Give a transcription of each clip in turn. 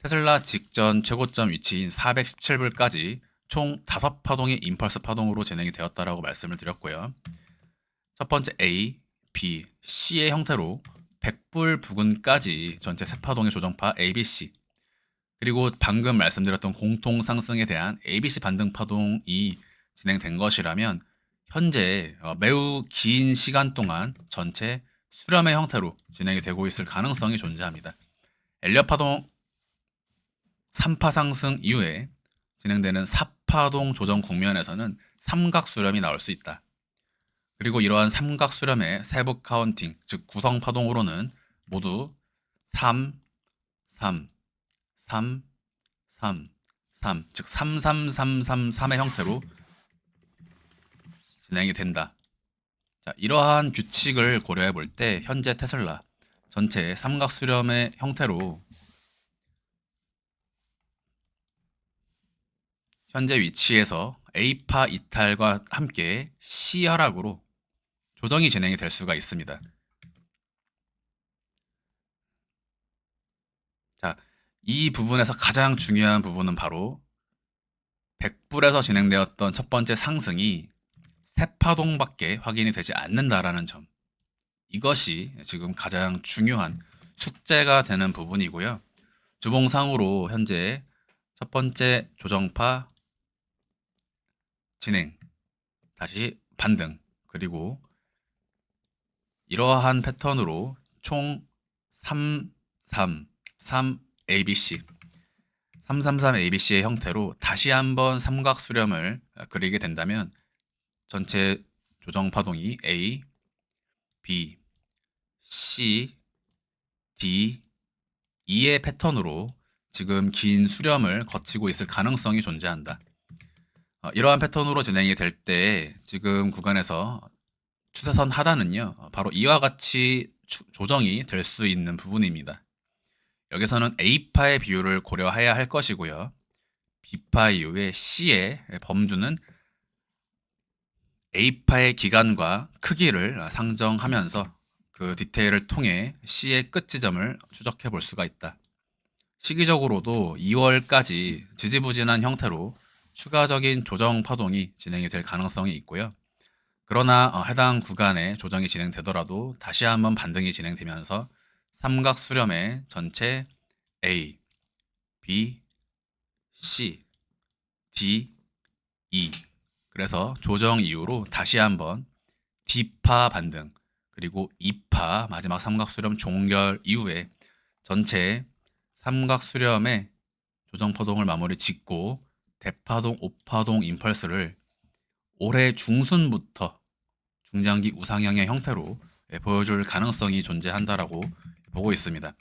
테슬라 직전 최고점 위치인 417불까지 총 5파동의 임펄스 파동으로 진행이 되었다라고 말씀을 드렸고요. 첫 번째 A, B, C의 형태로 100불 부근까지 전체 세파동의 조정파 ABC, 그리고 방금 말씀드렸던 공통 상승에 대한 ABC 반등 파동이 진행된 것이라면 현재 매우 긴 시간 동안 전체 수렴의 형태로 진행이 되고 있을 가능성이 존재합니다. 엘리엇 파동 3파 상승 이후에 진행되는 4파동 조정 국면에서는 삼각 수렴이 나올 수 있다. 그리고 이러한 삼각 수렴의 세부 카운팅, 즉 구성 파동으로는 모두 3, 3, 3, 3, 3, 즉 33333의 형태로 진행이 된다. 자, 이러한 규칙을 고려해 볼 때 현재 테슬라 전체 삼각 수렴의 형태로 현재 위치에서 A파 이탈과 함께 C 하락으로 조정이 진행이 될 수가 있습니다. 자, 이 부분에서 가장 중요한 부분은 바로 100불에서 진행되었던 첫 번째 상승이 세 파동밖에 확인이 되지 않는다라는 점. 이것이 지금 가장 중요한 숙제가 되는 부분이고요. 주봉상으로 현재 첫 번째 조정파 진행, 다시 반등, 그리고 이러한 패턴으로 총 333 ABC, 333 ABC의 형태로 다시 한번 삼각 수렴을 그리게 된다면 전체 조정 파동이 A, B, C, D, E의 패턴으로 지금 긴 수렴을 거치고 있을 가능성이 존재한다. 이러한 패턴으로 진행이 될 때 지금 구간에서 추세선 하단은요, 바로 이와 같이 조정이 될 수 있는 부분입니다. 여기서는 A파의 비율을 고려해야 할 것이고요. B파 이후에 C의 범주는 A파의 기간과 크기를 상정하면서 그 디테일을 통해 C의 끝 지점을 추적해 볼 수가 있다. 시기적으로도 2월까지 지지부진한 형태로 추가적인 조정 파동이 진행이 될 가능성이 있고요. 그러나 해당 구간에 조정이 진행되더라도 다시 한번 반등이 진행되면서 삼각 수렴의 전체 A, B, C, D, E, 그래서 조정 이후로 다시 한번 D파 반등, 그리고 E파 마지막 삼각 수렴 종결 이후에 전체 삼각 수렴의 조정 파동을 마무리 짓고 대파동, 오파동 임펄스를 올해 중순부터 중장기 우상향의 형태로 보여줄 가능성이 존재한다라고 보고 있습니다.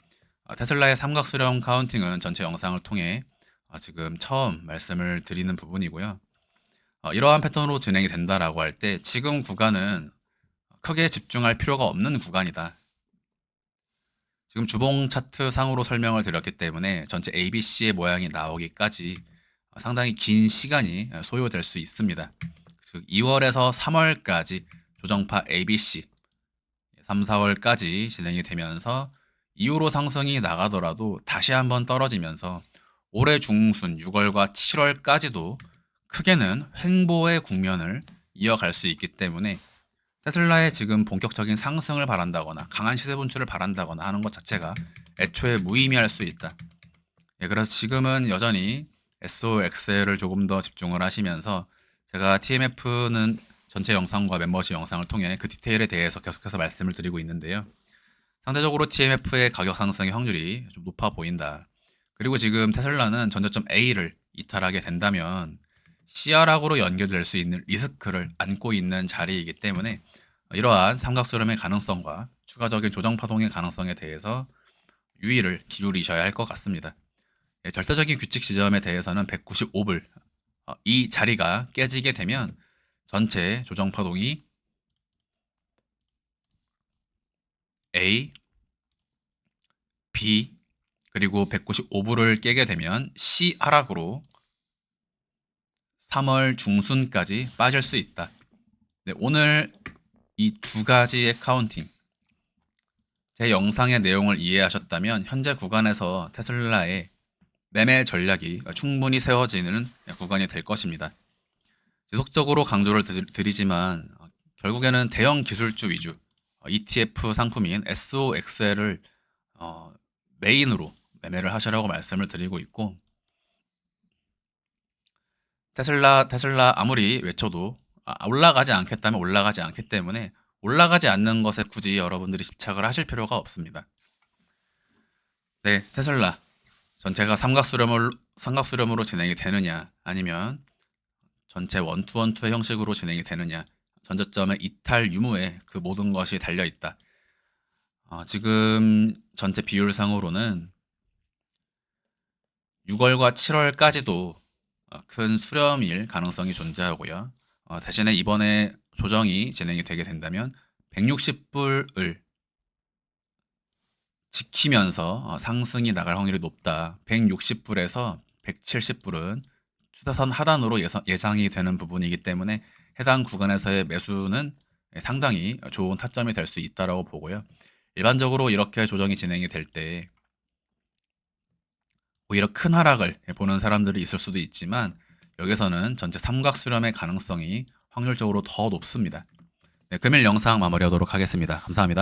테슬라의 삼각 수렴 카운팅은 전체 영상을 통해 지금 처음 말씀을 드리는 부분이고요. 이러한 패턴으로 진행이 된다라고 할 때 지금 구간은 크게 집중할 필요가 없는 구간이다. 지금 주봉 차트 상으로 설명을 드렸기 때문에 전체 ABC의 모양이 나오기까지 상당히 긴 시간이 소요될 수 있습니다. 즉 2월에서 3월까지 조정파 ABC 3, 4월까지 진행이 되면서 이후로 상승이 나가더라도 다시 한번 떨어지면서 올해 중순 6월과 7월까지도 크게는 횡보의 국면을 이어갈 수 있기 때문에 테슬라의 지금 본격적인 상승을 바란다거나 강한 시세 분출을 바란다거나 하는 것 자체가 애초에 무의미할 수 있다. 그래서 지금은 여전히 SOXL을 조금 더 집중을 하시면서 제가 TMF는 전체 영상과 멤버십 영상을 통해 그 디테일에 대해서 계속해서 말씀을 드리고 있는데요. 상대적으로 TMF의 가격 상승의 확률이 좀 높아 보인다. 그리고 지금 테슬라는 전저점 A를 이탈하게 된다면 CR락으로 연결될 수 있는 리스크를 안고 있는 자리이기 때문에 이러한 삼각수렴의 가능성과 추가적인 조정 파동의 가능성에 대해서 유의를 기울이셔야 할 것 같습니다. 절대적인 규칙 지점에 대해서는 195불, 이 자리가 깨지게 되면 전체 조정 파동이 A, B, 그리고 195불을 깨게 되면 C 하락으로 3월 중순까지 빠질 수 있다. 네, 오늘 이 두 가지의 카운팅, 제 영상의 내용을 이해하셨다면 현재 구간에서 테슬라의 매매 전략이 충분히 세워지는 구간이 될 것입니다. 지속적으로 강조를 드리지만 결국에는 대형 기술주 위주 ETF 상품인 SOXL을 메인으로 매매를 하시라고 말씀을 드리고 있고, 테슬라 아무리 외쳐도 올라가지 않겠다면 올라가지 않기 때문에 올라가지 않는 것에 굳이 여러분들이 집착을 하실 필요가 없습니다. 네, 테슬라 전체가 삼각수렴으로 진행이 되느냐, 아니면 전체 원투원투의 형식으로 진행이 되느냐, 전저점의 이탈 유무에 그 모든 것이 달려 있다. 지금 전체 비율상으로는 6월과 7월까지도 큰 수렴일 가능성이 존재하고요. 대신에 이번에 조정이 진행이 되게 된다면 160불을 지키면서 상승이 나갈 확률이 높다. 160불에서 170불은 추세선 하단으로 예상이 되는 부분이기 때문에 해당 구간에서의 매수는 상당히 좋은 타점이 될 수 있다라고 보고요. 일반적으로 이렇게 조정이 진행이 될 때 오히려 큰 하락을 보는 사람들이 있을 수도 있지만, 여기서는 전체 삼각 수렴의 가능성이 확률적으로 더 높습니다. 네, 금일 영상 마무리하도록 하겠습니다. 감사합니다.